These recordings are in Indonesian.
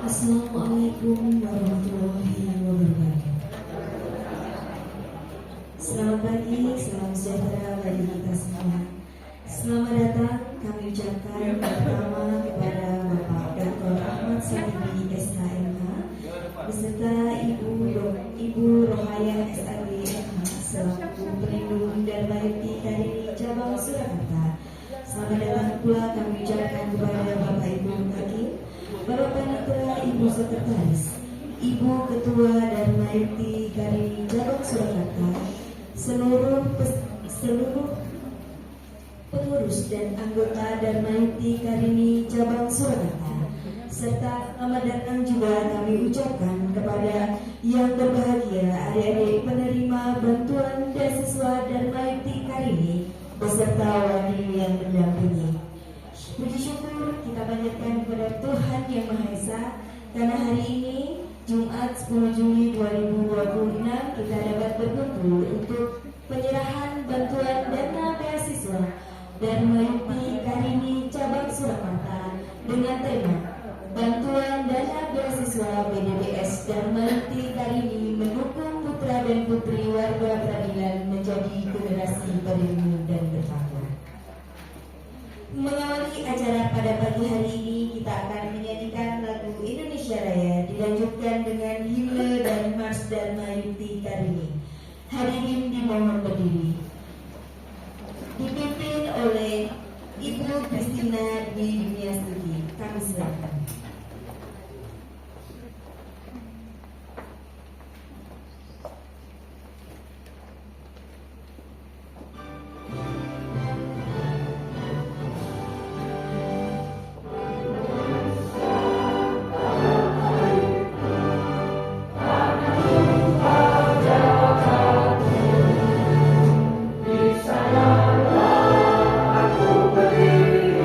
Assalamualaikum warahmatullahi wabarakatuh. Selamat pagi, salam sejahtera bagi kita semua. Selamat datang kami ucapkan pertama kepada Bapak Dr. Ahmad Sadiqi SHMH beserta Ibu Rohayah SAG MH selaku pelindung dan Maiti Karini Cabang Surakarta. Selamat datang pula kami ucapkan kepada Bapak Ibu Hakim, Bapak Panitera, Ibu Sekretaris, Ibu Ketua dan Maiti Karini Cabang Surakarta, seluruh pengurus dan anggota dan Maiti Karini Cabang Surakarta, serta selamat datang juga kami ucapkan kepada yang berbahagia adik-adik penerima bantuan beasiswa dan Maiti Karini beserta wali yang mendampingi. Puji syukur kita panjatkan kepada Tuhan Yang Maha Esa karena hari ini Jumat 10 Juli 2026 kita dapat berkumpul untuk penyerahan bantuan dana beasiswa dan Maiti Karini Cabang Surakarta dengan tema Bantuan Dana Beasiswa BDBS dan Maiti Karini mendukung putra dan putri warga peradilan menjadi generasi berilmu dan bertakwa. Mengawali acara pada pagi hari ini, kita akan menyanyikan lagu Indonesia Raya dilanjutkan dengan himne dan mars dan Maiti Karini. Hadirin dimohon berdiri. Dipimpin oleh Ibu Kristina Dwi Dunia-Stuti. Kami silakan. Di sana aku berdiri.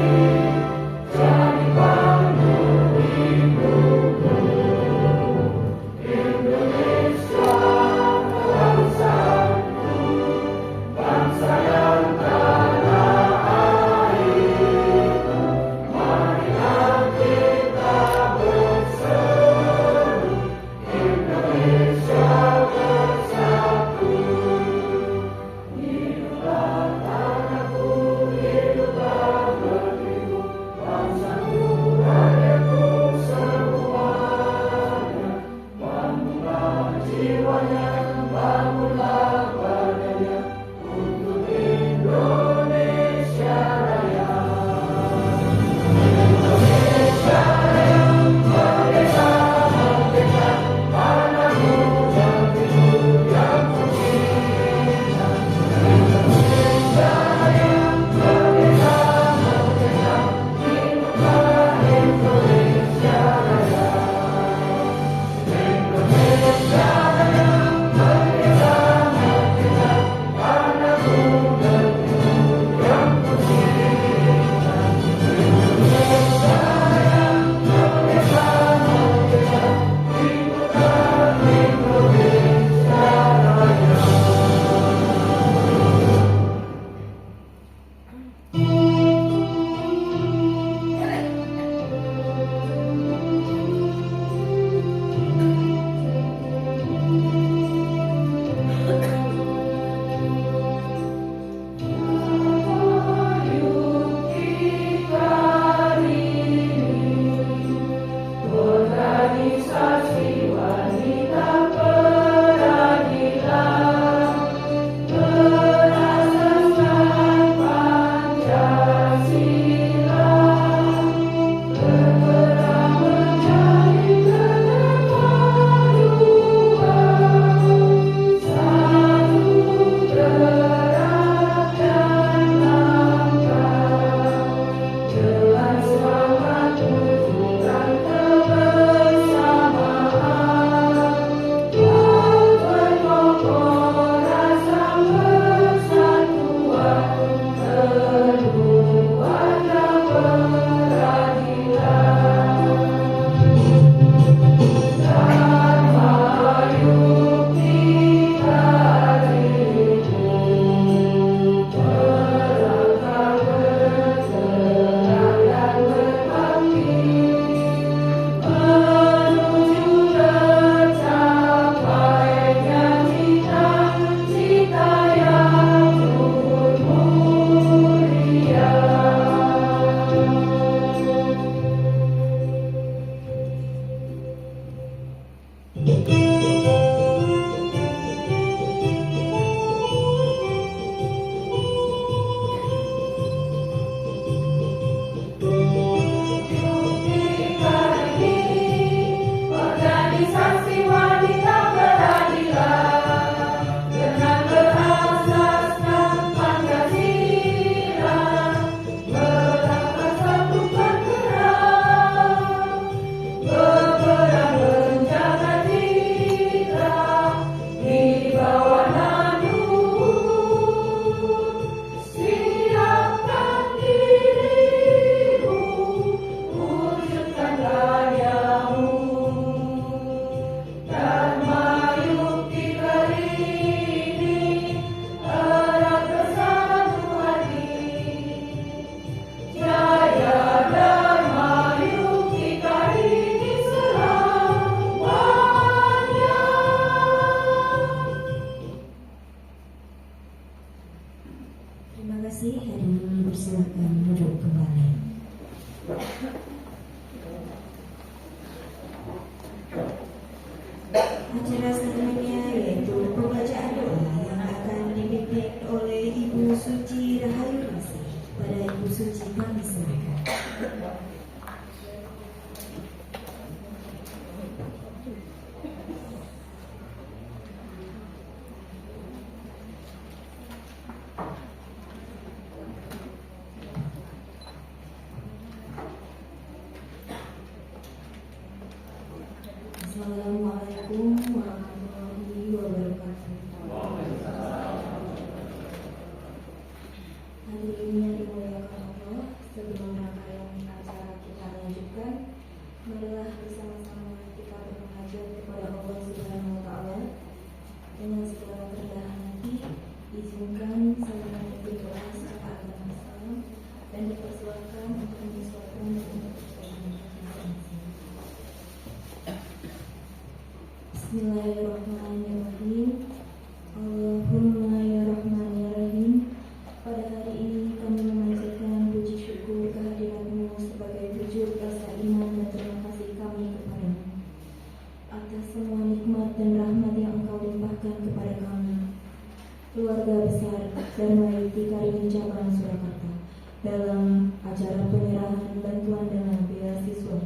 acara selanjutnya yaitu pembacaan doa yang akan dipimpin oleh Ibu Suci Rahayu Masih. Pada Ibu Suci kami serahkan. Assalamualaikum warahmatullahi wabarakatuh. Hadirin yang dimuliakan Allah, sebelum rangkaian acara kita lanjutkan, marilah bersama-sama kita bermunajat kepada Allah Subhanahu wa Ta'ala. Dengan segala kerendahan hati, izinkan saya memimpin doa secara agama Islam dan dipersilakan untuk menyesuaikan dengan Bismillahirrahmanirrahim. Allahumma ya Rahman ya Rahim. Pada hari ini kami memanjatkan puji syukur kehadiratmu sebagai wujud rasa iman dan terima kasih kami kepadamu atas semua nikmat dan rahmat yang engkau limpahkan kepada kami, keluarga besar Darmaiti Karini Cabang Surakarta, dalam acara penyerahan bantuan dana beasiswa.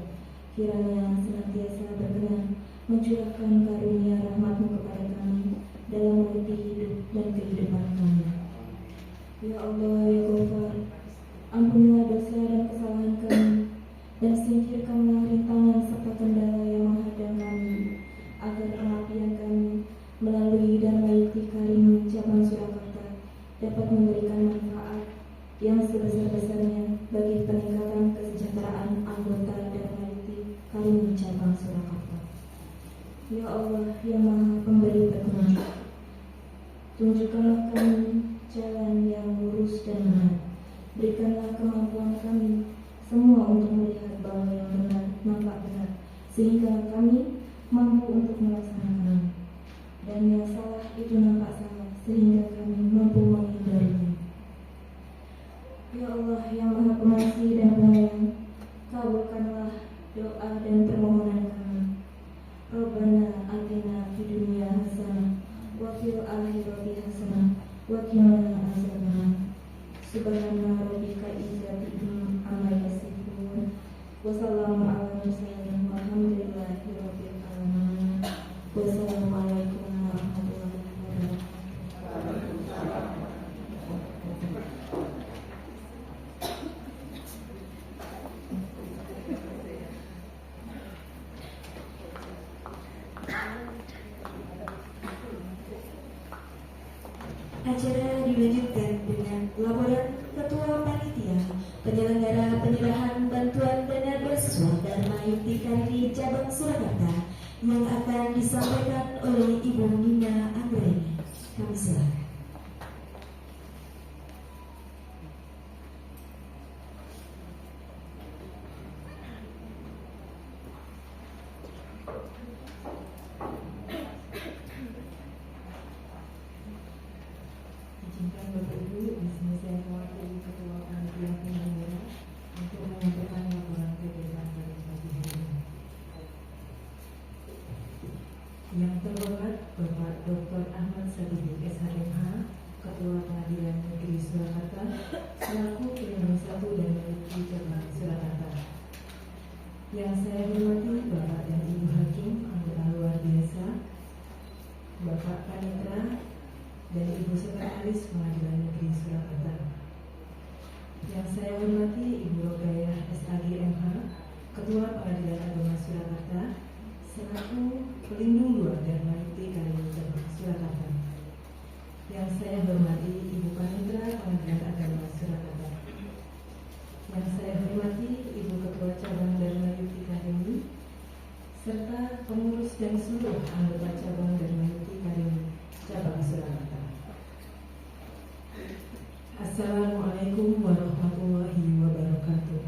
Kiranya senantiasa berkenan mencurahkan karunia rahmat-Mu kepada kami dalam meniti hidup dan kehidupan kami. Ya Allah, ya Ghafar, ampunilah dosa dan kesalahan kami, dan singkirkanlah rintangan serta kendala yang menghadang kami, agar pengabdian kami melalui Darmaiti Karini Cabang Surakarta dapat memberikan manfaat yang sebesar-besarnya bagi peningkatan kesejahteraan anggota Darmaiti Karini Cabang Surakarta. Ya Allah yang Maha Pemberi petunjuk, tunjukkanlah kami jalan yang lurus dan benar. Berikanlah kemampuan kami semua untuk melihat bahwa yang benar nampak benar, sehingga kami mampu untuk melaksanakannya, dan yang salah itu nampak salah, sehingga kami mampu menghindarinya. Ya Allah yang Maha Pengasih dan Penyayang, kabulkanlah doa dan permohonan kami. Rabbana atina fid dunya hasanah wa fil akhirati hasanah wa qina azabannar. Subhana rabbika izzati amma yasifun wa salamun alal mursalin walhamdulillahi rabbil alamin. Wassalamualaikum warahmatullahi wabarakatuh. Acara dilanjutkan dengan laporan Ketua Panitia Penyelenggara Penyerahan Bantuan Dana Beasiswa Darmaiti Karini Cabang Surakarta yang akan disampaikan oleh Ibu Nina Anggreni. Kami silakan. Izinkan Bapak Ibu, di sini saya mewakili Ketua Panitia Penyelenggara untuk menyampaikan laporan kegiatan pada pagi hari ini. Yang terhormat Bapak Dr. Ahmad Sadiki SHMH, Ketua Pengadilan Negeri Surakarta, selaku Pelindung 1 dan Peneliti Cabang Surakarta. Yang saya hormati Bapak dan Ibu Hakim, anggota luar biasa, Bapak Panitra, dan Ibu Sekretaris Pengadilan Negeri Surakarta. Yang saya hormati Ibu Rogayah SAG MH, Ketua Pengadilan Agama Surakarta, selaku Pelindung 2 Darmaiti Karini Cabang Surakarta. Yang saya hormati Ibu Panitra Pengadilan Agama Surakarta. Yang saya hormati Ibu Ketua Cabang Darmaiti Karini, serta pengurus dan seluruh anggota Cabang Darmaiti Karini Cabang Surakarta. Assalamualaikum warahmatullahi wabarakatuh.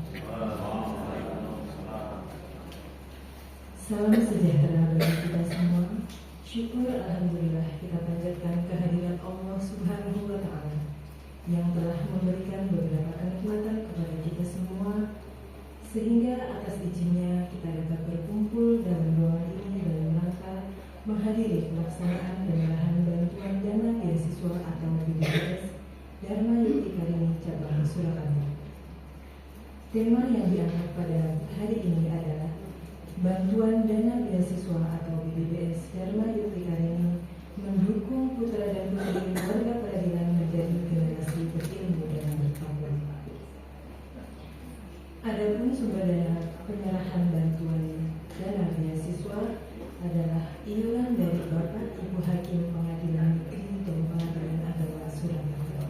Salam sejahtera bagi kita semua. Syukur alhamdulillah kita panjatkan kehadiran Allah Subhanahu wa Ta'ala yang telah memberikan beberapa kenikmatan kepada kita semua, sehingga atas izinnya kita dapat berkumpul dalam ruangan ini dalam rangka menghadiri pelaksanaan penyerahan bantuan dana beasiswa atau BBS Dharma Yukti Karini Cabang Surakarta. Tema yang diangkat pada hari ini adalah bantuan dana beasiswa atau BBS Dharma Yukti Karini mendukung putra dan putri warga peradilan menjadi generasi berilmu dan bertakwa. Adapun sumber dana penyerahan bantuan dana beasiswa adalah iuran dari Bapak Ibu Hakim Pengadilan Negeri dan Pengadilan Agama Surakarta.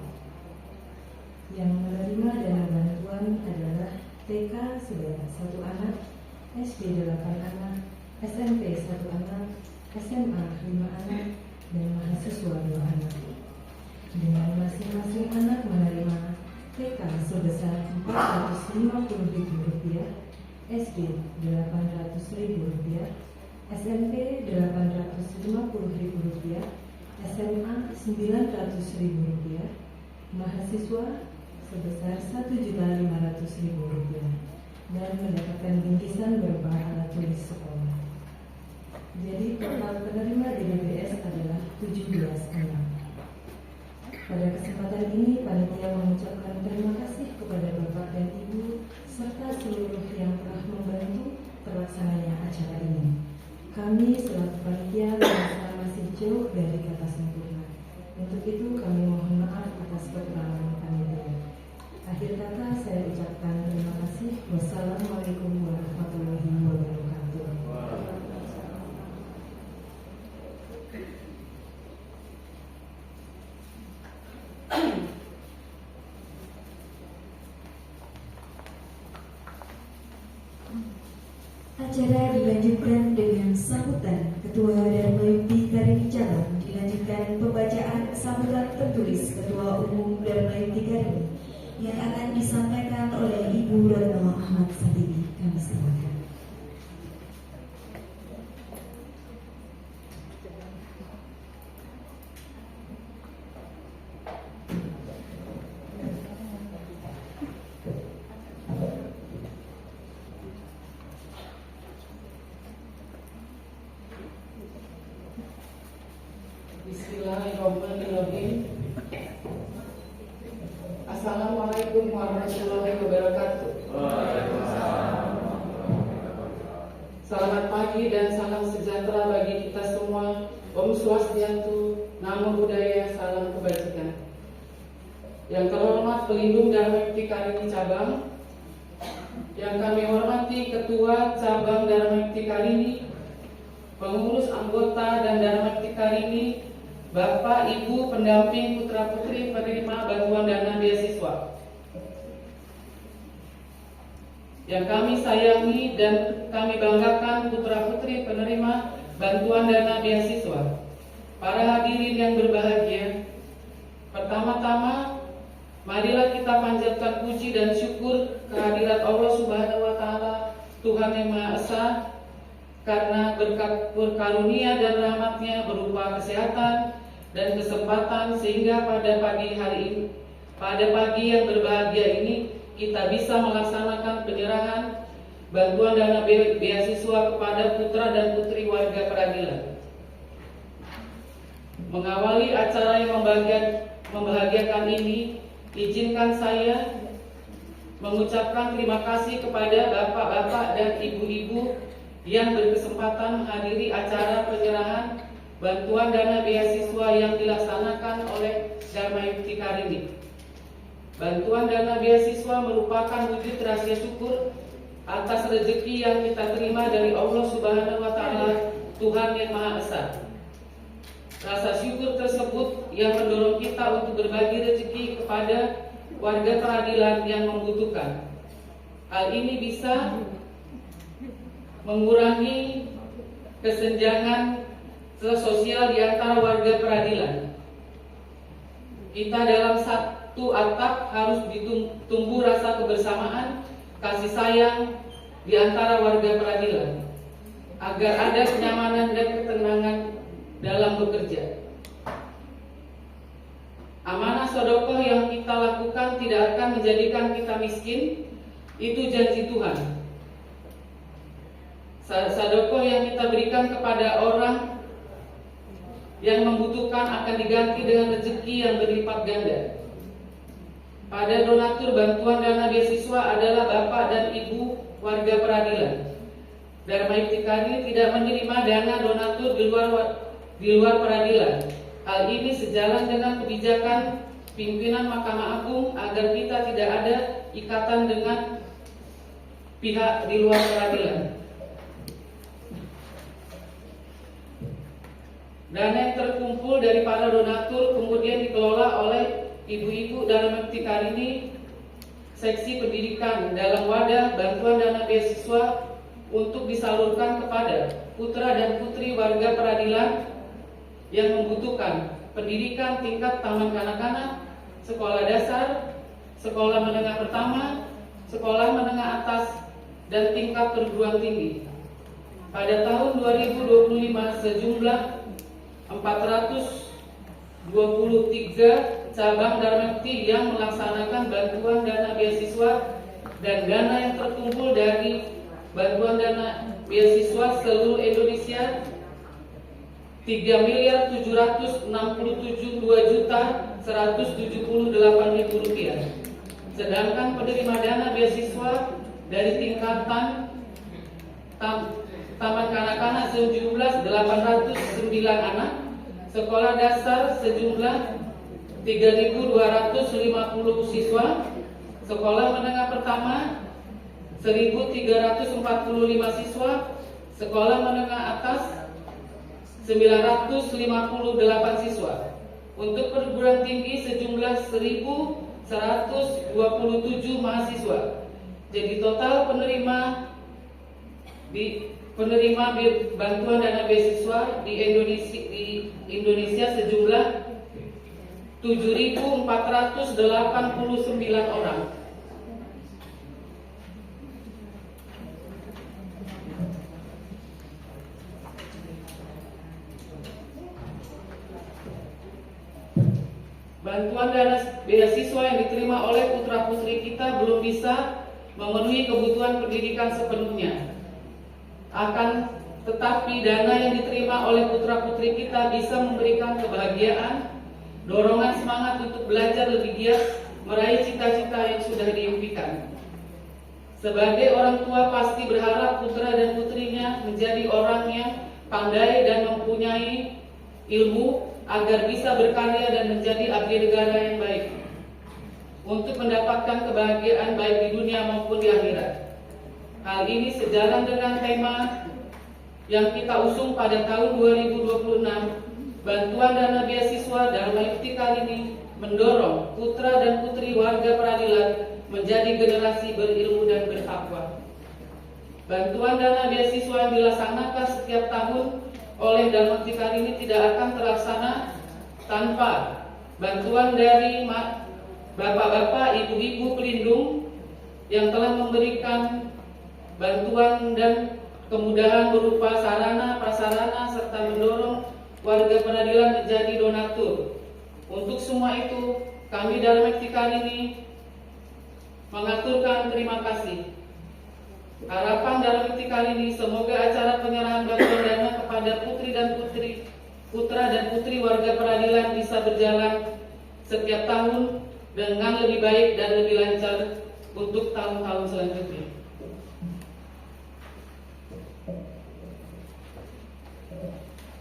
Yang menerima dana bantuan adalah TK sebanyak 1 anak, SD 8 anak, SMP 1 anak, SMA 5 anak, dan mahasiswa 2 anak. Dengan masing-masing anak menerima TK sebesar Rp450.000, SD Rp800.000, SMP Rp850.000, SMA Rp900.000, mahasiswa sebesar Rp1.500.000 dan mendapatkan bingkisan berupa alat tulis sekolah. Jadi total penerima DBBS adalah 17 anak. Pada kesempatan ini panitia mengucapkan terima kasih kepada Bapak dan Ibu serta seluruh yang telah membantu terlaksananya acara ini. Kami selaku panitia merasa masih jauh dari kata sempurna. Untuk itu kami mohon maaf atas kekurangan panitia. Akhir kata saya ucapkan terima kasih. Wassalamualaikum warahmatullahi wabarakatuh. Acara dilanjutkan dengan sambutan Ketua Dharma Yukti Karini Cabang, dilanjutkan pembacaan sambutan tertulis Ketua Umum Dharma Yukti Karini yang akan disampaikan oleh Ibu Retno Ahmad Sadiqi. Kami silakan. Bismillahirrahmanirrahim. Assalamualaikum warahmatullahi wabarakatuh. Selamat pagi dan salam sejahtera bagi kita semua. Om Swastiastu, Namo Buddhaya, salam kebajikan. Yang terhormat pelindung Dharma Yukti Karini Cabang, yang kami hormati Ketua Cabang Dharma Yukti Karini, pengurus anggota dan Dharma Yukti Karini, Bapak, Ibu, pendamping putra-putri penerima bantuan dana beasiswa yang kami sayangi dan kami banggakan, putra-putri penerima bantuan dana beasiswa. Para hadirin yang berbahagia, pertama-tama marilah kita panjatkan puji dan syukur kehadirat Allah Subhanahu wa Ta'ala, Tuhan yang Maha Esa, karena berkat karunia dan rahmat-Nya berupa kesehatan dan kesempatan sehingga pada pagi hari ini, pada pagi yang berbahagia ini, kita bisa melaksanakan penyerahan bantuan dana beasiswa kepada putra dan putri warga peradilan. Mengawali acara yang membahagiakan ini, izinkan saya mengucapkan terima kasih kepada bapak-bapak dan ibu-ibu yang berkesempatan menghadiri acara penyerahan bantuan dana beasiswa yang dilaksanakan oleh Dharma Yukti Karini. Bantuan dana beasiswa merupakan wujud rasa syukur atas rezeki yang kita terima dari Allah Subhanahu wa Ta'ala, Tuhan yang Maha Esa. Rasa syukur tersebut yang mendorong kita untuk berbagi rezeki kepada warga peradilan yang membutuhkan. Hal ini bisa mengurangi kesenjangan sosial di antara warga peradilan. Kita dalam satu atap harus tumbuh rasa kebersamaan, kasih sayang di antara warga peradilan, agar ada kenyamanan dan ketenangan dalam bekerja. Amanah sedekah yang kita lakukan tidak akan menjadikan kita miskin, itu janji Tuhan. Sedekah yang kita berikan kepada orang yang membutuhkan akan diganti dengan rezeki yang berlipat ganda. Pada donatur bantuan dana beasiswa adalah Bapak dan Ibu warga peradilan. Dharma Iktikari tidak menerima dana donatur di luar peradilan. Hal ini sejalan dengan kebijakan pimpinan Mahkamah Agung agar kita tidak ada ikatan dengan pihak di luar peradilan. Dana yang terkumpul dari para donatur kemudian dikelola oleh ibu-ibu Dharma Iktikari seksi pendidikan dalam wadah bantuan dana beasiswa untuk disalurkan kepada putra dan putri warga peradilan yang membutuhkan pendidikan tingkat taman kanak-kanak, sekolah dasar, sekolah menengah pertama, sekolah menengah atas, dan tingkat perguruan tinggi. Pada tahun 2025 sejumlah 423 cabang Dharma Ikti yang melaksanakan bantuan dana beasiswa dan dana yang terkumpul dari bantuan dana beasiswa seluruh Indonesia 3.767.2.178.000 rupiah. Sedangkan penerima dana beasiswa dari tingkatan taman kanak-kanak sejumlah 809 anak, sekolah dasar sejumlah 3.250 siswa, sekolah menengah pertama 1.345 siswa, sekolah menengah atas 958 siswa. Untuk perguruan tinggi sejumlah 1.127 mahasiswa. Jadi total penerima bantuan dana beasiswa di Indonesia sejumlah 7.489 orang. Bantuan dana beasiswa yang diterima oleh putra-putri kita belum bisa memenuhi kebutuhan pendidikan sepenuhnya. Akan tetapi dana yang diterima oleh putra-putri kita bisa memberikan kebahagiaan, dorongan semangat untuk belajar lebih giat, meraih cita-cita yang sudah diimpikan. Sebagai orang tua pasti berharap putra dan putrinya menjadi orang yang pandai dan mempunyai ilmu agar bisa berkarya dan menjadi abdi negara yang baik untuk mendapatkan kebahagiaan baik di dunia maupun di akhirat. Hal ini sejalan dengan tema yang kita usung pada tahun 2026, bantuan dana beasiswa Dharma Iktikari ini mendorong putra dan putri warga peradilan menjadi generasi berilmu dan bertakwa. Bantuan dana beasiswa yang dilaksanakan setiap tahun oleh Dharma Iktikari ini tidak akan terlaksana tanpa bantuan dari bapak-bapak, ibu-ibu pelindung yang telah memberikan bantuan dan kemudahan berupa sarana, prasarana, serta mendorong warga peradilan menjadi donatur. Untuk semua itu, kami Dharma Iktikari ini mengaturkan terima kasih. Harapan Dharma Iktikari ini semoga acara penyerahan bantuan dana kepada putra dan putri warga peradilan bisa berjalan setiap tahun dengan lebih baik dan lebih lancar untuk tahun-tahun selanjutnya.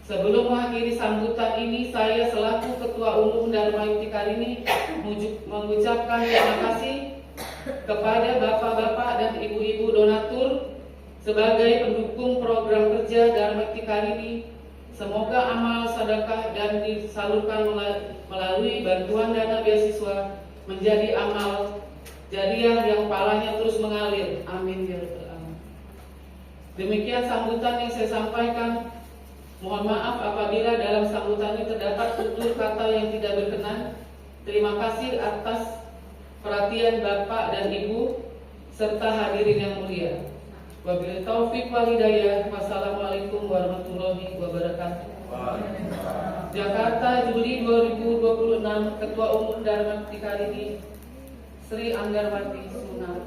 Sebelum mengakhiri sambutan ini, saya selaku Ketua Umum Dharma Iktikari ini mengucapkan terima kasih kepada bapak-bapak dan ibu-ibu donatur sebagai pendukung program kerja Dharma Iktikari ini. Semoga amal sedekah dan disalurkan melalui bantuan dana beasiswa menjadi amal jariah yang pahalanya terus mengalir. Amin ya rabbal alamin. Demikian sambutan yang saya sampaikan. Mohon maaf apabila dalam sambutan ini terdapat tutur kata yang tidak berkenan. Terima kasih atas perhatian Bapak dan Ibu serta hadirin yang mulia. Wabillahi taufik wal hidayah. Wassalamualaikum warahmatullahi wabarakatuh. Jakarta, Juli 2026. Ketua Umum Dharma Iktikari ini Sri Anggarwati Sunar.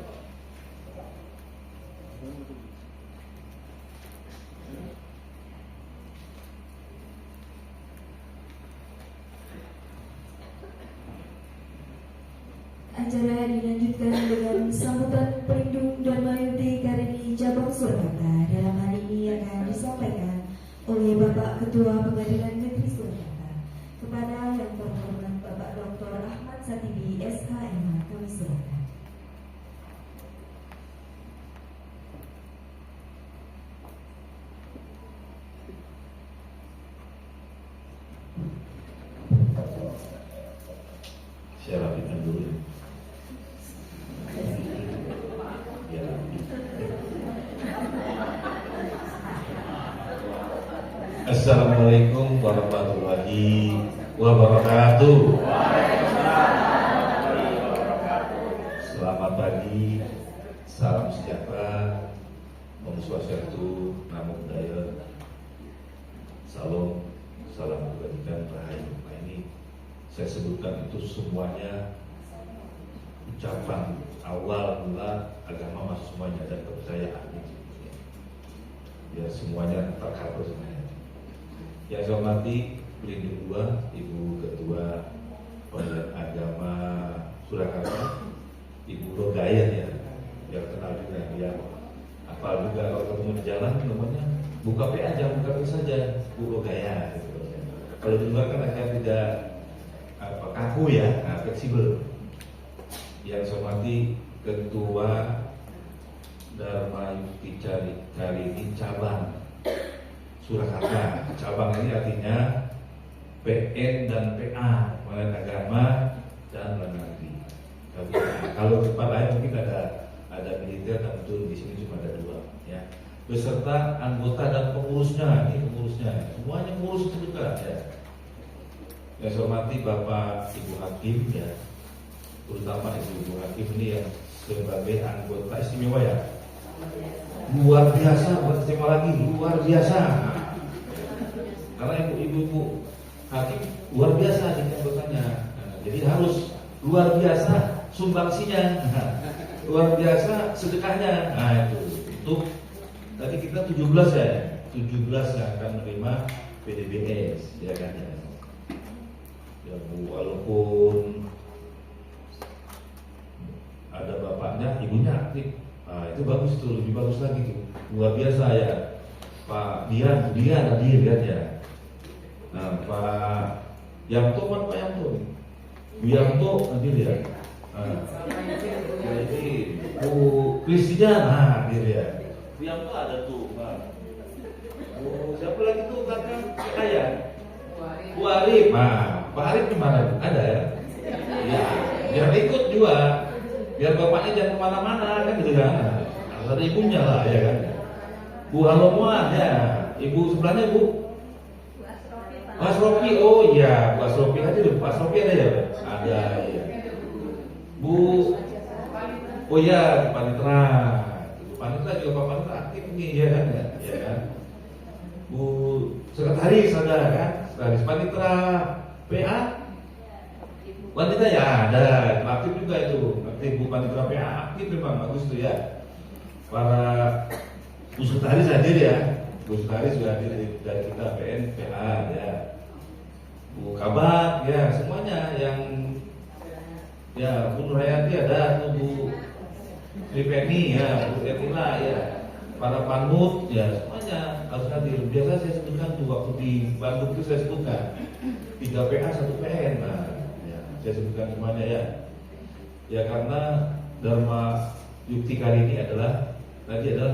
acara dilanjutkan dengan sambutan pelindung Dharma Yukti Karini Cabang Surakarta. Dalam hal ini akan disampaikan oleh Bapak Ketua Pengadilan Negeri Surakarta. Kepada yang terhormat Bapak Dr. Ahmad Satibi, SHMH, kami silakan. Saya rapikan dulu. Ya. Assalamualaikum warahmatullahi wabarakatuh. Selamat pagi, salam sejahtera, Om Swastiastu, Namo Buddhaya, Salam, salam kebajikan, rahayu. Nah, ini saya sebutkan itu semuanya ucapan awal mula agama masuk semuanya dan kepercayaan itu. Ya semuanya tercover semuanya. Yang saya hormati pelindung dua, Ibu Ketua Pengadilan Agama Surakarta, Ibu Rogayan ya, yang kenal juga, yang apa juga kalau ketemu di jalan namanya buka PA aja, buka PA saja, Bu Rogayan. Gitu. Kalau di luar kan agak tidak kaku ya, nah, fleksibel. Yang saya hormati Ketua Dharma Yukti Karini Cabang Surakarta. Cabang ini artinya PN dan PA, Pengadilan Agama dan Negeri. Kalau tempat lain mungkin ada militer, dan betul di sini cuma ada 2 ya. Beserta anggota dan pengurusnya, ini pengurusnya, semuanya pengurus itu juga ya. Yang saya hormati Bapak Ibu Hakim ya, terutama Ibu Hakim ini yang sebagai anggota istimewa ya, luar biasa, bukan istimewa lagi, luar biasa. Karena ibu-ibu Hakim luar biasa ini anggotanya, jadi harus luar biasa sumbangsinya, luar biasa sedekahnya. Nah itu untuk tadi kita 17 ya, 17 yang akan menerima PDBS ya kan ya. Ya Bu, walaupun ada bapaknya, ibunya aktif, nah, itu bagus tuh, lebih bagus lagi tuh, luar biasa ya. Pak Dian hadir kan ya. Nah Pak Yanto, kan Pak Yanto, Bu Yanto hadir ya. Nah, jadi Bu Kristina hadir ya. Bu Yanto ada tuh Pak. Oh, siapa lagi tuh kakak saya? Bu Arif, nah Pak Arif gimana? Ada ya? Iya, jangan ikut juga, biar bapaknya jangan kemana-mana kan gitu kan. Harus ada ibunya lah ya kan. Bu Halomuan ya, ibu sebelahnya Bu Asrofi, oh iya Bu Asrofi aja deh, Pak Asrofi ada ya? Ada ya. Bu, oh iya Panitra, Bu Panitra juga Pak Panitra aktif nih ya kan ya kan. Bu Sekretaris ada kan, Sekretaris Panitra, PA wanita ya ada, aktif juga itu, aktif Bu Panitra PA aktif memang, bagus tuh ya. Para Bu Sekretaris hadir ya, Bu Sekretaris juga hadir dari kita PN, PA ya, Bu Kabat ya, semuanya yang ya, Bu Nurhayati ada, tuh Bu Tripeni ya, Bu Ertila ya, para panmut ya, semuanya harus hadir. Biasa saya sebutkan tuh waktu di Bandung itu saya sebutkan 3 PA 1 PN, nah ya, saya sebutkan semuanya ya. Ya karena Dharma Yukti kali ini adalah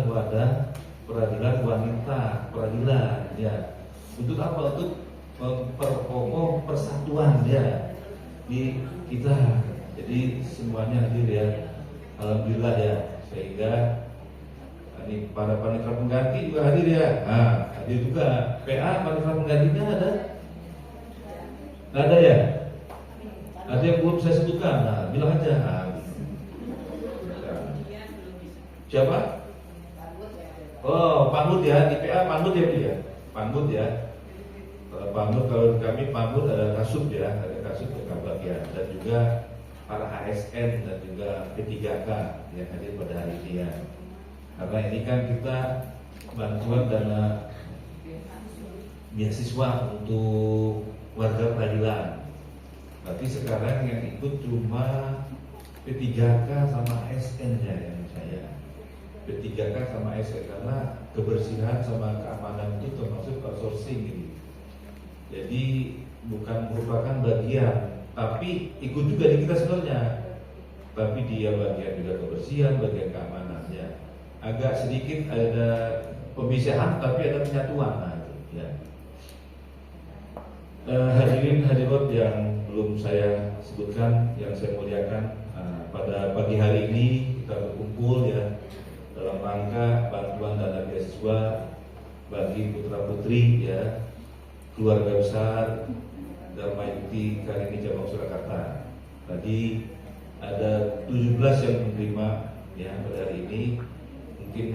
wadah peradilan wanita, peradilan ya. Untuk apa? Untuk memperkokoh persatuan ya di kita. Jadi semuanya hadir ya, alhamdulillah ya. Sehingga ini para panitia pengganti juga hadir ya. Nah, hadir juga PA, panitia penggantinya ada? Nggak ada ya? Ada yang belum saya sebutkan? Nah, bilang aja. Nah, siapa? Oh, Panmut ya, di PA Panmut ya Bu ya. Panmut ya. Kalau Panmut, kalau di kami Panmut ada Kasub ya, ada Kasub yang bagian, dan juga para ASN dan juga P3K yang hadir pada hari ini ya. Karena ini kan kita bantuan dana beasiswa untuk warga peradilan. Tapi sekarang yang ikut cuma P3K sama SN-nya yang saya. P3K sama SN karena kebersihan sama keamanan itu termasuk outsourcing ini. Jadi bukan merupakan bagian, tapi ikut juga di kita sebenarnya. Tapi dia bagian juga kebersihan, bagian keamanannya. Agak sedikit ada pemisahan, tapi ada penyatuan. Nah, itu, ya. Hadirin hadirat yang belum saya sebutkan, yang saya muliakan, pada pagi hari ini kita berkumpul ya dalam rangka bantuan dana beasiswa bagi putra putri ya keluarga besar Dharma Yukti Karini Cabang Surakarta. Tadi ada 17 yang menerima ya pada hari ini. Mungkin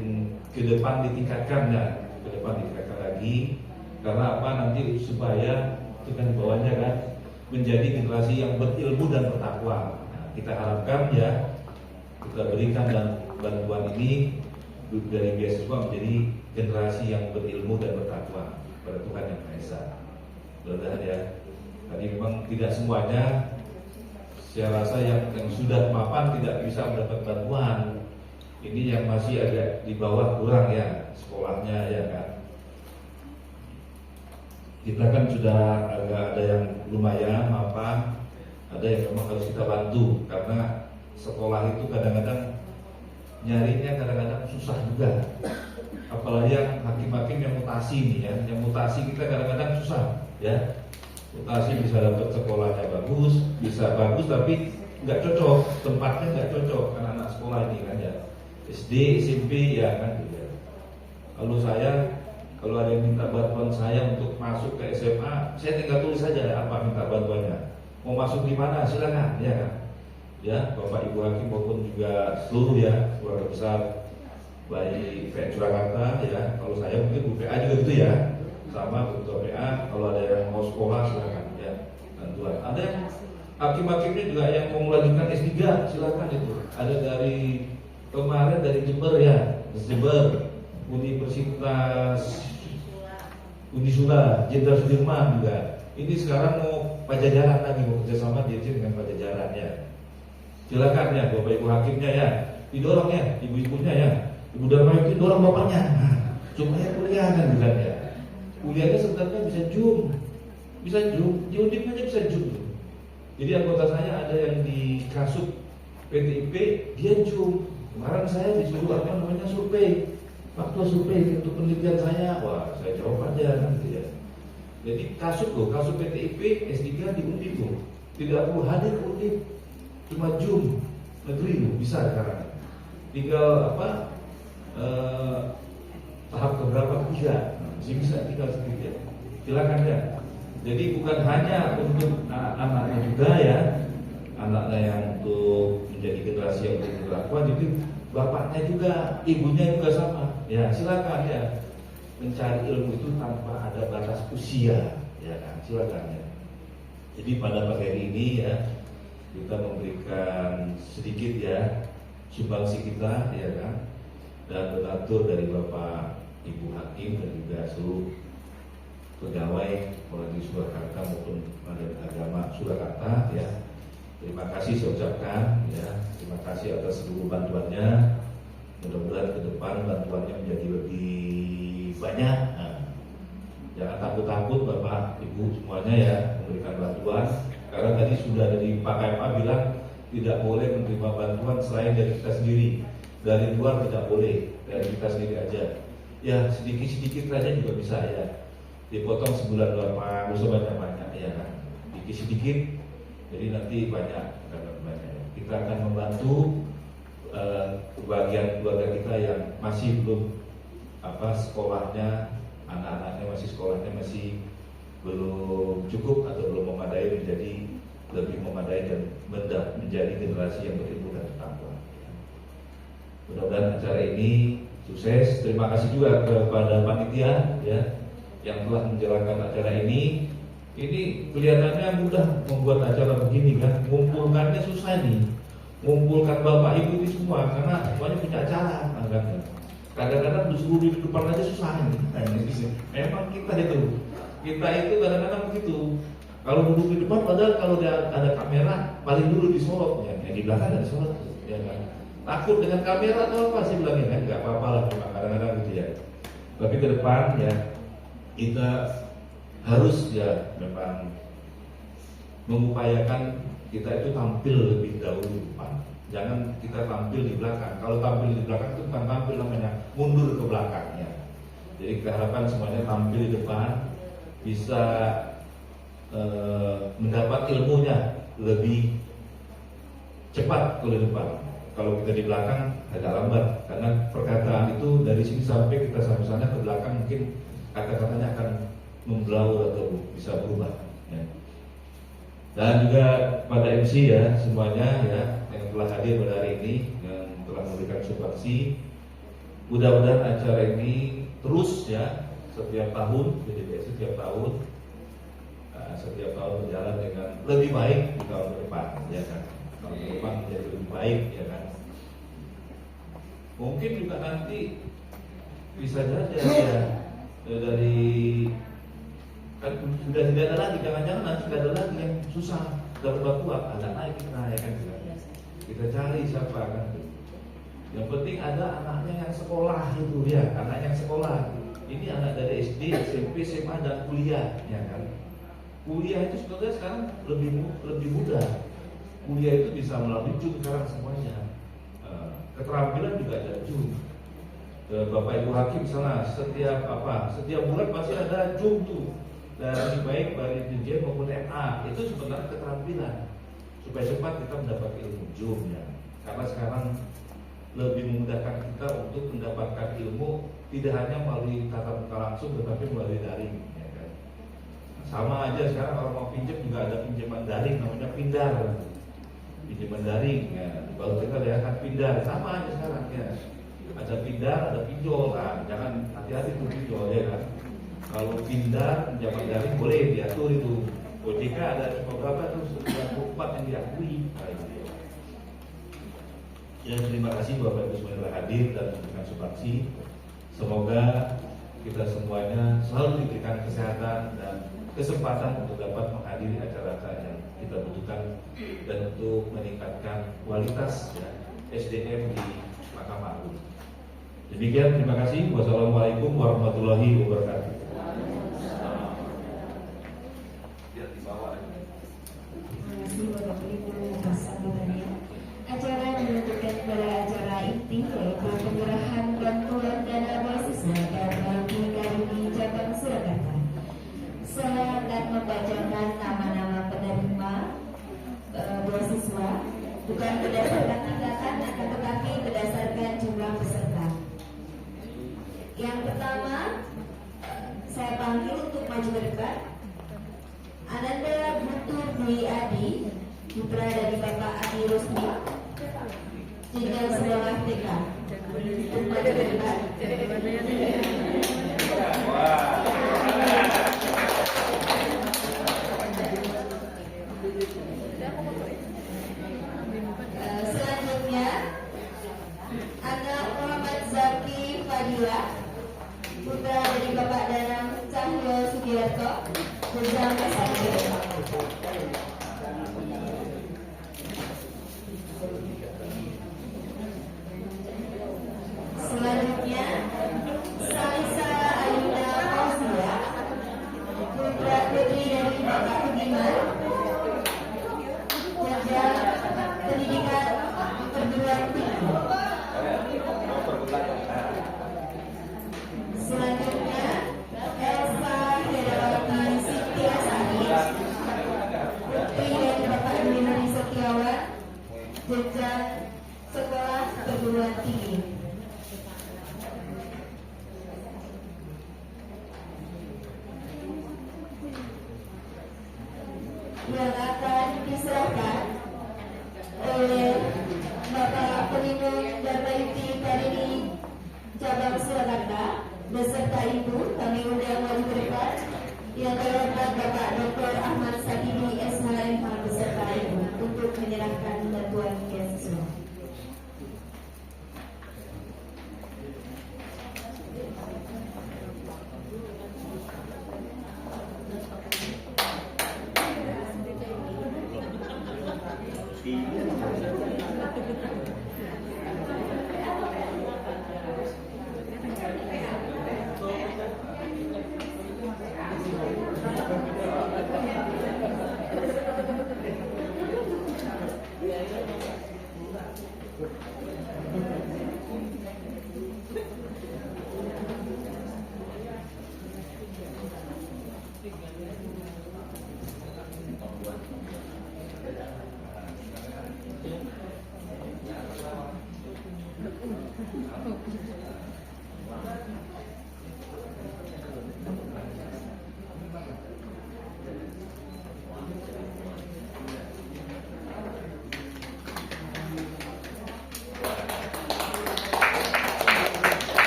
ke depan ditingkatkan ya, ke depan ditingkatkan lagi. Karena apa? Nanti supaya itu kan bawahnya kan menjadi generasi yang berilmu dan bertakwa. Nah, kita harapkan ya kita berikan dan bantuan ini dari beasiswa menjadi generasi yang berilmu dan bertakwa pada Tuhan Yang Maha Esa. Mudah-mudahan ya. Tadi memang tidak semuanya. Saya rasa yang sudah mapan tidak bisa mendapat bantuan. Ini yang masih agak di bawah kurang ya sekolahnya ya kan. Kita kan sudah agak ada yang lumayan mapan, ada yang memang harus kita bantu karena sekolah itu kadang-kadang nyarinya kadang-kadang susah juga. Apalagi yang hakim-hakim yang mutasi nih ya, yang mutasi kita kadang-kadang susah ya. Mutasi bisa dapat sekolahnya bagus, bisa bagus tapi nggak cocok, tempatnya nggak cocok anak-anak sekolah ini kan ya. SD, SMP ya kan gitu ya. Kalau ada yang minta bantuan saya untuk masuk ke SMA, saya tinggal tulis saja apa minta bantuannya. Mau masuk di mana silakan ya kan. Ya, Bapak Ibu Hakim maupun juga seluruh ya keluarga besar baik PN Surakarta ya. Kalau saya mungkin Bu PA juga gitu ya. Sama ketua PA, kalau ada yang mau sekolah silakan ya bantuan. Ada yang hakim-hakimnya juga yang mau melanjutkan S3 silakan itu. Ada dari kemarin dari Jember ya, Jember Universitas Unisula Jenderal Sudirman juga. Ini sekarang mau Pajajaran lagi, mau kerjasama dirjen dengan Pajajaran ya. Silakan ya Bapak Ibu Hakimnya ya, didorong ya, ibu-ibunya ya, Ibu Dharma Yukti dorong bapaknya supaya kuliah kan bilang ya. Kuliahnya sebenarnya bisa Zoom, di Undip aja bisa Zoom. Jadi anggota saya ada yang di Kasub PTIP dia Zoom. Kemarin saya disuruh survei. Waktu survei untuk penelitian saya, wah saya jawab aja nanti ya. Jadi Kasub PTIP S3 di Undip tuh, tidak perlu hadir ke Undip, cuma Zoom negeri tuh bisa sekarang. Tinggal tahap keberapa 3, masih bisa tinggal sedikit ya. Silakan ya. Jadi bukan hanya untuk anak-anaknya juga ya, anaknya yang untuk menjadi generasi yang bertakwa, jadi bapaknya juga, ibunya juga sama. Ya silakan ya, mencari ilmu itu tanpa ada batas usia, ya kan? Silakan ya. Jadi pada pagi hari ini ya kita memberikan sedikit ya sumbangsi kita, ya kan? Dan donatur dari Bapak Ibu Hakim dan juga seluruh pegawai Polri Surakarta maupun Pengadilan Agama Surakarta ya. Terima kasih saya ucapkan ya. Terima kasih atas seluruh bantuannya. Mudah-mudahan ke depan bantuannya menjadi lebih banyak. Nah, jangan takut-takut Bapak Ibu semuanya ya memberikan bantuan. Karena tadi sudah dari Pak KMA bilang tidak boleh menerima bantuan selain dari kita sendiri. Dari luar tidak boleh, dari kita sendiri aja. Ya sedikit-sedikit saja juga bisa ya. Dipotong sebulan berapa, usah banyak-banyak ya kan. Sedikit-sedikit. Jadi nanti banyak. Kita akan membantu bagian keluarga kita yang masih belum sekolahnya, anak-anaknya masih sekolahnya masih belum cukup atau belum memadai menjadi lebih memadai dan menjadi generasi yang berilmu dan bertakwa. Mudah-mudahan acara ini sukses. Terima kasih juga kepada panitia ya yang telah menjalankan acara ini. Ini kelihatannya mudah membuat acara begini kan, mengumpulkannya susah nih. Mengumpulkan Bapak Ibu ini semua karena semuanya punya acara anggarannya. Kadang-kadang disuruh di depan aja susah nih. Memang kita itu kadang-kadang begitu. Kalau duduk di depan, padahal kalau ada kamera paling dulu disorot, ya. Yang di belakang ada disorot, ya kan. Takut dengan kamera atau apa sih bilangnya kan? Nggak apa-apa lah, memang kadang-kadang gitu ya. Tapi ke depan ya kita harus ya memang mengupayakan kita itu tampil lebih dahulu di depan. Jangan kita tampil di belakang. Kalau tampil di belakang itu bukan tampil namanya, mundur ke belakangnya. Jadi kita harapkan semuanya tampil di depan, bisa mendapat ilmunya lebih cepat kalau di depan. Kalau kita di belakang agak lambat, karena perkataan itu dari sini sampai kita sampai sana ke belakang mungkin kata-katanya akan memblaur atau bisa berubah. Ya. Dan juga pada MC ya semuanya ya yang telah hadir pada hari ini, yang telah memberikan sumbangsi. Mudah-mudahan acara ini terus ya setiap tahun, jadi setiap tahun berjalan dengan lebih baik di tahun depan, ya kan? Tahun depan menjadi lebih baik, ya kan? Mungkin juga nanti bisa saja ya dari kan sudah tidak ada lagi, jangan-jangan nanti tidak ada lagi yang susah dapat kuat, ada naik kita ya kan? Kita cari siapa kan? Yang penting ada anaknya yang sekolah itu ya, anak yang sekolah. Ini anak dari SD, SMP, SMA dan kuliah, ya kan? Kuliah itu sebenarnya sekarang lebih mudah. Kuliah itu bisa melalui Zoom sekarang semuanya. Keterampilan juga ada Zoom. Bapak Ibu Hakim sana setiap bulan pasti ada Zoom tuh dari baik dari dirjen maupun MA. Itu sebenarnya keterampilan supaya cepat kita mendapat ilmu Zoom ya. Karena sekarang lebih memudahkan kita untuk mendapatkan ilmu tidak hanya melalui tatap muka langsung tetapi melalui daring. Sama aja sekarang orang mau pinjam juga ada pinjaman daring namanya pindar, pinjaman daring ya. Baru kita lihat pindar sama aja sekarang ya. Ada pindar, ada pinjol, nah, jangan hati-hati tuh pinjol ya kan. Kalau pindar pinjaman daring boleh diatur itu. OJK ada beberapa tuh 94 yang diakui. Ya terima kasih Bapak Ibu semuanya telah hadir dan memberikan sumbangsi. Semoga kita semuanya selalu diberikan kesehatan dan kesempatan untuk dapat menghadiri acara-acara yang kita butuhkan dan untuk meningkatkan kualitas ya, SDM di Mahkamah Agung. Demikian, terima kasih. Wassalamualaikum warahmatullahi wabarakatuh. Terima kasih Bapak Ibu atas sambutannya. Acara dilanjutkan pada acara inti yaitu penyerahan bantuan dana beasiswa dan bagi Karuni Cabang Surakarta. Saya akan membacakan nama-nama penerima beasiswa bukan berdasarkan tingkatan akan tetapi berdasarkan jumlah peserta. Yang pertama saya panggil untuk maju ke depan Ananda Butuh Dwi Adi, putra dari Bapak Adi Rusdi, tinggal sekolah TK. Untuk maju ke depan. Selanjutnya anak Muhammad Zaki Fadila, putra dari Bapak Danang Cahyo Sugiarto, jenjang SMP. Selanjutnya Salisa Ayunda Fauzia, putra putri dari Bapak Budiman, jenjang pendidikan perguruan tinggi. Selanjutnya Elsa Hedawati Sitiasari, putri dari Bapak Dwi Setiawan, jenjang sekolah perguruan tinggi. Yang akan diserahkan oleh Bapak Peninung Darmayuti Karini Cabang Surakarta beserta Ibu, kami undang maju ke depan. Yang terhormat Bapak Dr. Ahmad Sadili SHMH beserta Ibu untuk menyerahkan bantuan beasiswa.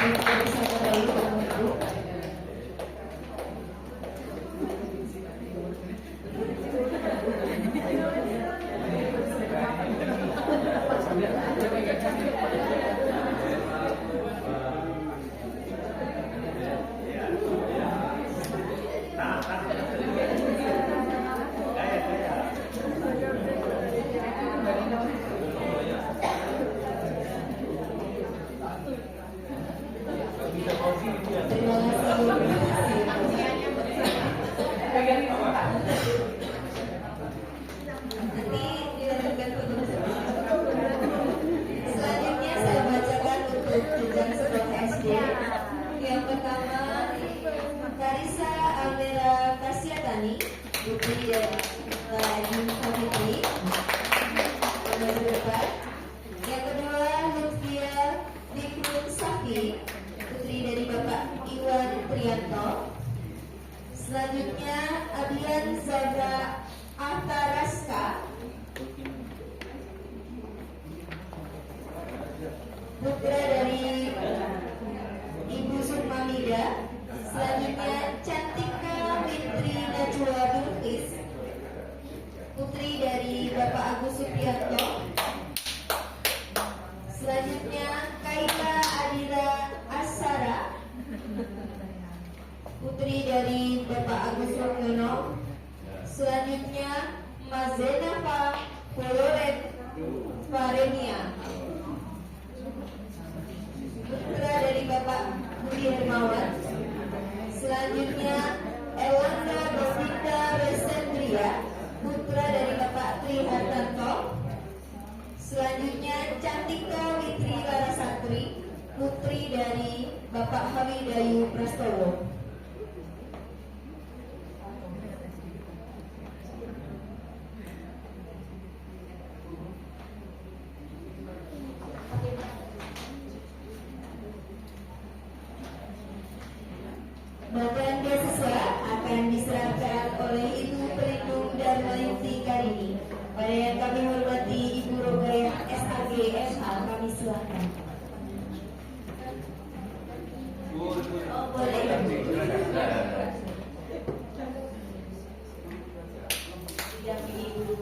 Kita bisa kembali ke Ibu. Terima kasih. Nanti dilanjutkan selanjutnya saya bacakan untuk jenjang sekolah SD. Yang pertama, Karisa Amira Kasyatani, putri dari Ibu Fitri. Yang kedua, Lutfia Dikrut Safi, putri dari Bapak Iwan Prianto. Selanjutnya, Abian Zabra Artaraska, putra dari Ibu Sukmamida. Selanjutnya, Cantika Fitri Najwa Bilqis, putri dari Bapak Agus Supriyanto. Selanjutnya, Kaila Adira Asara, putri dari Bapak Agus Rokyono. Selanjutnya, Mazenava Poloret Farenia, putra dari Bapak Budi Hermawan. Selanjutnya, Elanda Govinda Resendria, putra dari Bapak Tri Hartanto. Selanjutnya, Cantika Witri Larasatri, putri dari Bapak Hamidayu Prastowo. Badan beasiswa akan diserahkan oleh Ibu Pelindung Dharma Yukti Karini. Pada yang kami hormati Ibu Rogayah SAG MH, kami silakan. Oh, boleh. Didampingi Ibu.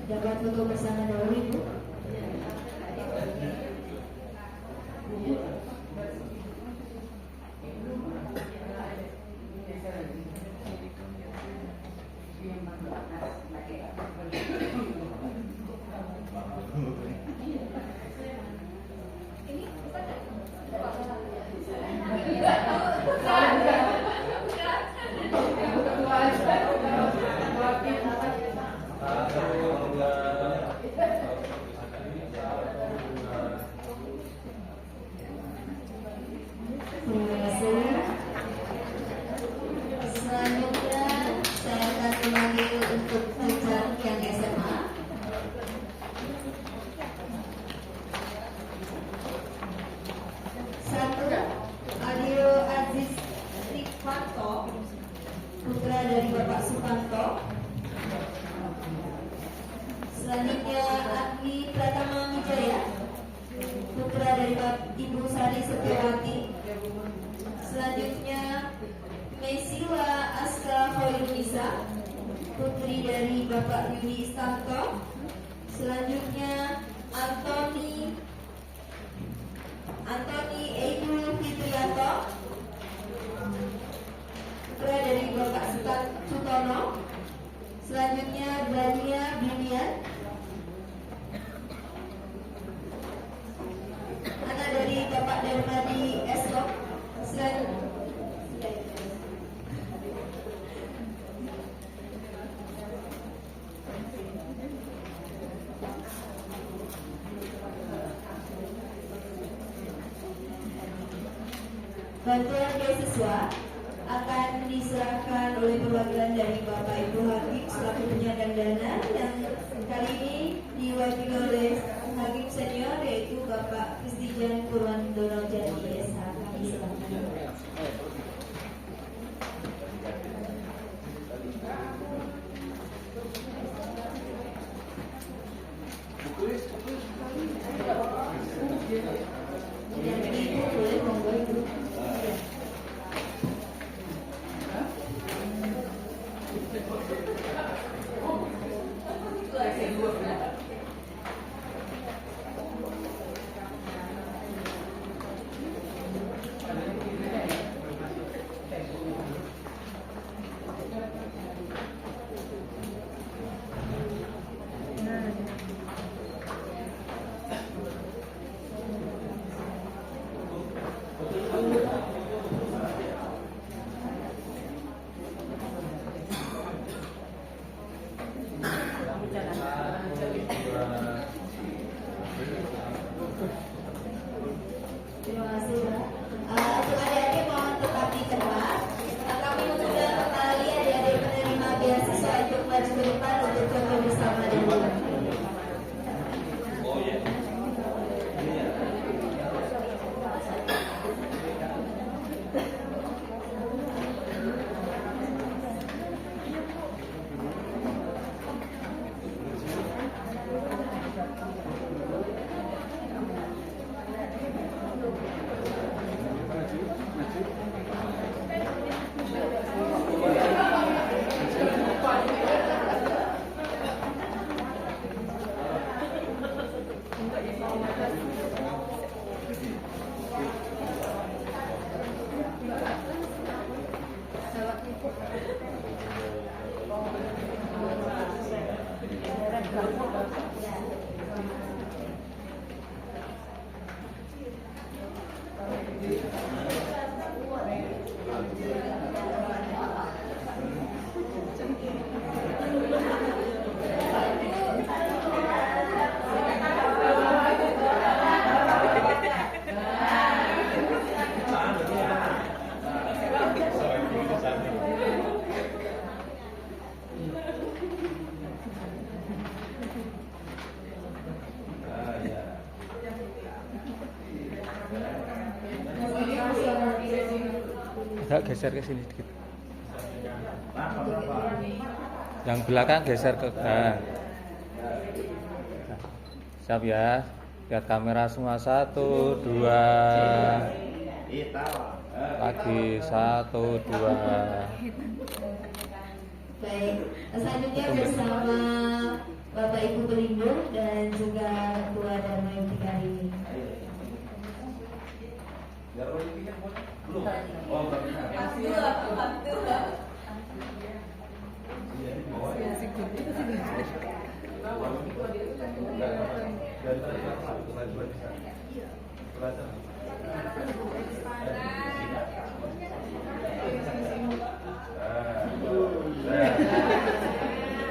Dapat foto bersama dahulu Ibu. Terima kasih. Selanjutnya saya akan memanggil untuk puncak yang SMA. Satu, Adio Aziz Rikwanto, putra dari Bapak Supanto. Selanjutnya Agni Pratama Wijaya, putra dari Ibu Sari Setiawati. Selanjutnya Mesila Aska Hoirunisa, putri dari Bapak Yudi Istanto. Selanjutnya Antoni Eidul Fitrianto, putra dari Bapak Sutono. Selanjutnya Dania Binian, anak dari Bapak Darmadi Esok. Bantuan beasiswa akan diserahkan oleh perwakilan dari Bapak Ibu Hakim selaku penyandang dana yang kali ini diwakili oleh Hakim Senior yaitu Bapak Kristijan Purwandono Jati SH. Kami silakan. Yang Ibu boleh monggo Ibu. Terima kasih Pak. Untuk adik-adik mohon tetap di tempat. Kami mengundang kembali adik-adik penerima beasiswa untuk maju ke depan untuk foto bersama dulu. Agak geser ke sini sedikit. Yang belakang geser ke nah. Siap ya. Lihat kamera semua. 1, 2. Lagi 1, 2. Baik, selanjutnya bersama Bapak Ibu Pelindung dan juga Ketua Dharma Yukti Karini.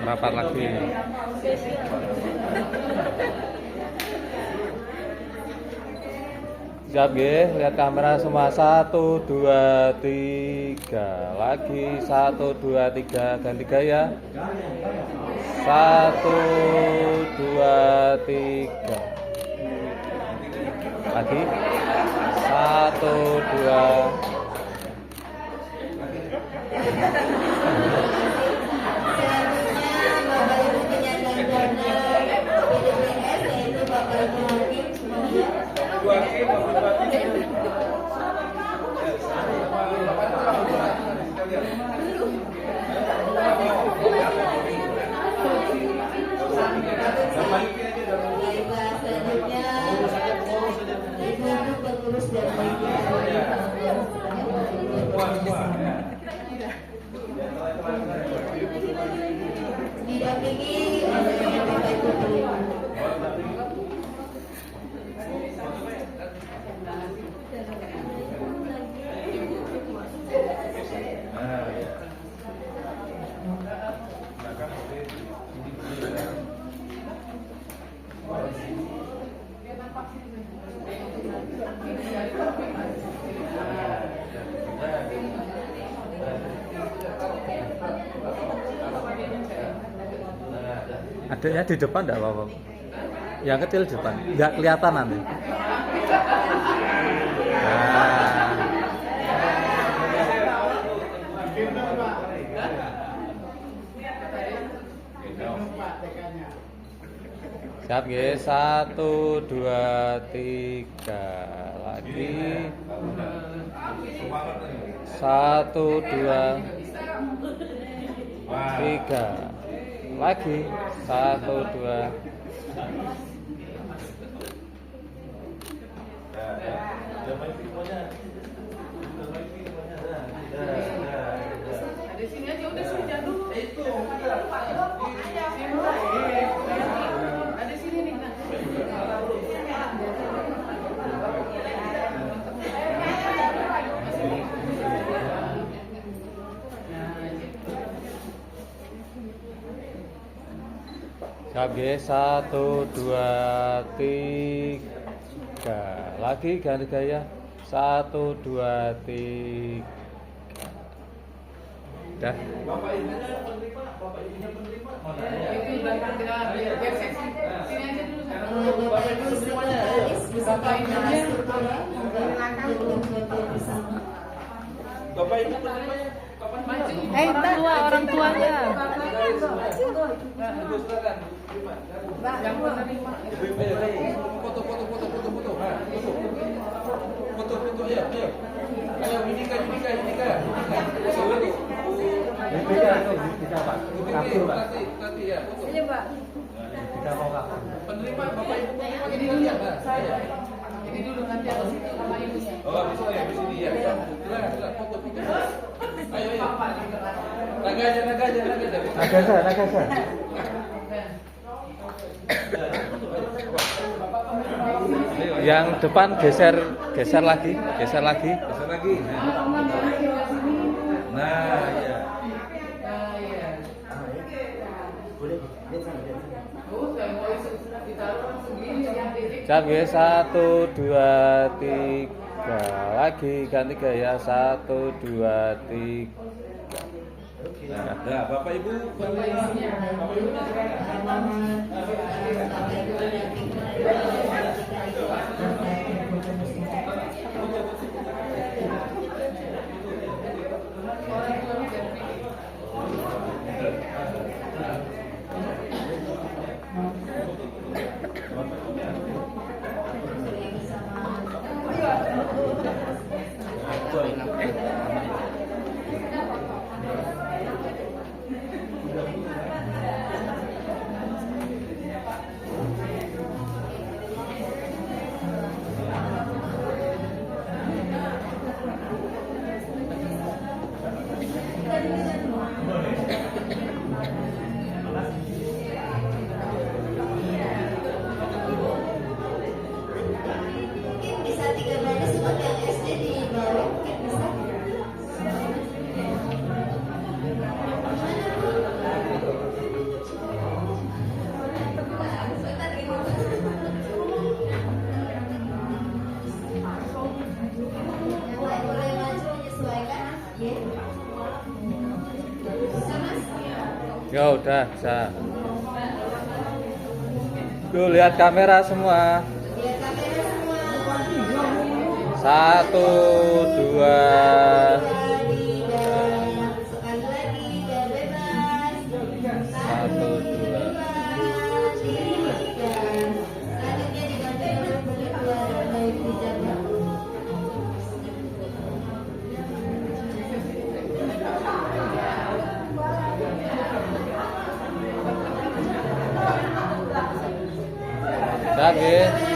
Merapat lagi. Siap nggih, lihat kamera semua. 1 2 3. Lagi 1 2 3, ganti gaya. 1 2 3. Lagi 1 2. Selanjutnya Bapak Ibu penyandang dana BPJS yaitu Bapak Ibu Hakim semuanya. Baiklah, selanjutnya Ibu-ibu pengurus Dharma Yukti didampingi oleh Bapak Ibu Pelindung. Adanya di depan enggak apa-apa. Yang kecil di depan, enggak kelihatan nanti. Nah. Siap nggih, 1 2 3. Lagi 1 2 3. Lagi 1 2. Di sini aja udah sini jangan dulu. Ada sini nih. Siap nggih, 1 2 3. Lagi ganti gaya. 1 2 3. Dah. Itu belakang kita biar seksi. Sini aja dulu. Bapak Ibu sekretaris beserta pengawas struktural foto bersama. Bapak Ibu penerimanya kapan Maju. Orang tuanya. Yang penerima. Foto ya. Ayo Yudika. Pak. Nanti ya. Ini Pak. Penerima Bapak Ibu penerima Ini dulu ya, saya. Ini dulu nanti harus sama ibunya. Oh, di sini ya. Silakan foto. Ayo. Naga aja. Naga. Yang depan geser lagi. Nah, ya. Siap nggih, 1 2 3. Lagi ganti gaya. 1 2 3. Nah, Bapak Ibu penerima. Bapak Ibu Mungkin bisa 3 baris untuk yang SD di bawah, mungkin bisa. Yang lain boleh maju menyesuaikan, ya. Bisa, Mas? Ya udah bisa. Tuh lihat kamera semua. Lihat kamera semua. 1, 2. Sekali lagi, biar bebas. 1, 2. Selanjutnya diganti oleh Ketua dan Maiti Jabar. Lagi.